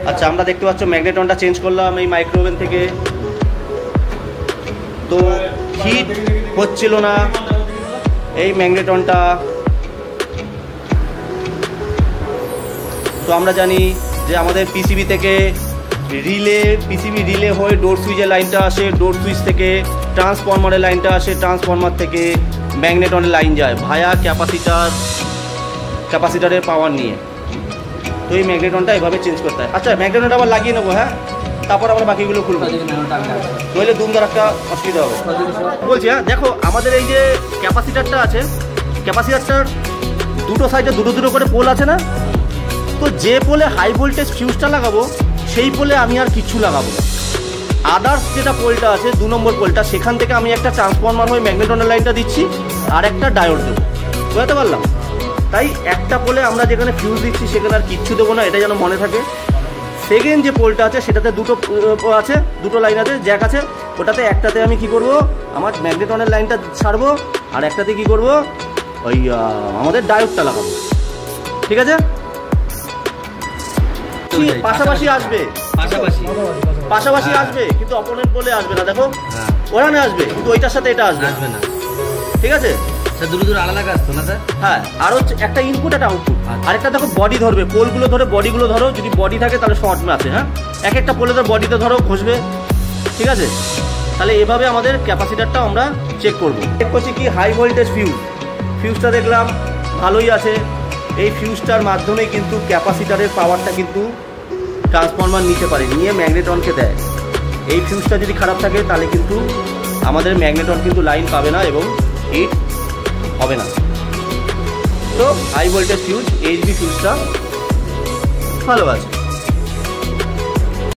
আচ্ছা, আমরা দেখতে পাচ্ছ ম্যাগনেটনটা চেঞ্জ করলাম এই মাইক্রোওভেন থেকে, তো হিট হচ্ছিল না এই ম্যাগনেটনটা। তো আমরা জানি যে আমাদের পিসিবি থেকে পিসিবি রিলে হয়ে ডোর সুইচের লাইনটা আসে, ডোর সুইচ থেকে ট্রান্সফরমারের লাইনটা আসে, ট্রান্সফরমার থেকে ম্যাগনেটনের লাইন যায় ভায়া ক্যাপাসিটারের পাওয়ার নিয়ে। তো এই ম্যাগনেটনটা এভাবে চেঞ্জ করতে হয়। আচ্ছা, ম্যাগনেটনটা আবার লাগিয়ে নেবো, হ্যাঁ, তারপর আমরা বাকিগুলো খুলবো, নইলে দুমদার একটা অসুবিধা হবে। বলছি, হ্যাঁ দেখো, আমাদের এই যে ক্যাপাসিটারটা আছে, ক্যাপাসিটারটার দুটো সাইডে দুটো করে পোল আছে না? তো যে পোলে হাই ভোল্টেজ ফিউজটা লাগাবো সেই পোলে আমি আর কিচ্ছু লাগাবো না। আদার্স যেটা পোলটা আছে 2 নম্বর পোলটা, সেখান থেকে আমি একটা ট্রান্সফরমার হয়ে ম্যাগনেটনের লাইনটা দিচ্ছি আর একটা ডায়োড দেবো। বুঝতে পারলাম? তাই একটা পোলে আমরা যেখানে ফিউজ দিচ্ছি সেখানে আর কিচ্ছু দেবো না, এটা যেন মনে থাকে। সেকেন্ড যে পোলটা আছে সেটাতে দুটো লাইন আছে, জ্যাক আছে, ওটাতে একটাতে আমি কি করব, আমার ম্যাগনেটনের লাইনটা ছাড়বো আর একটাতে কি করব, ওই আমাদের ডায়োডটা লাগাবো। ঠিক আছে? পাশাপাশি আসবে, পাশাপাশি আসবে, কিন্তু অপোনেন্ট বলে আসবে না। দেখো ওখানে আসবে, কিন্তু ওইটার সাথে এটা আসবে না। ঠিক আছে? দূর আলাদা আসতো না স্যার? হ্যাঁ, আর হচ্ছে একটা ইনপুট একটা আউটপুট, আরেকটা দেখো বডি ধরবে, পোলগুলো ধরে বডিগুলো ধরো, যদি বডি থাকে তাহলে শর্ট আছে। হ্যাঁ, এক একটা পোলে ধর বডিতে ধরো ঘষবে। ঠিক আছে? তাহলে এভাবে আমাদের ক্যাপাসিটারটা আমরা চেক করবো। চেক করছি কি, হাই ভোল্টেজ ফিউজটা দেখলাম ভালোই আছে। এই ফিউজটার মাধ্যমে কিন্তু ক্যাপাসিটারের পাওয়ারটা কিন্তু ট্রান্সফরমার নিতে পারে, নিয়ে ম্যাগনেটনকে দেয়। এই ফিউজটা যদি খারাপ থাকে তাহলে কিন্তু আমাদের ম্যাগনেটন কিন্তু লাইন পাবে না এবং হিট হবে না। তো হাই ভোল্টেজ ফিউজ, এইচভি ফিউজটা ভালো আছে।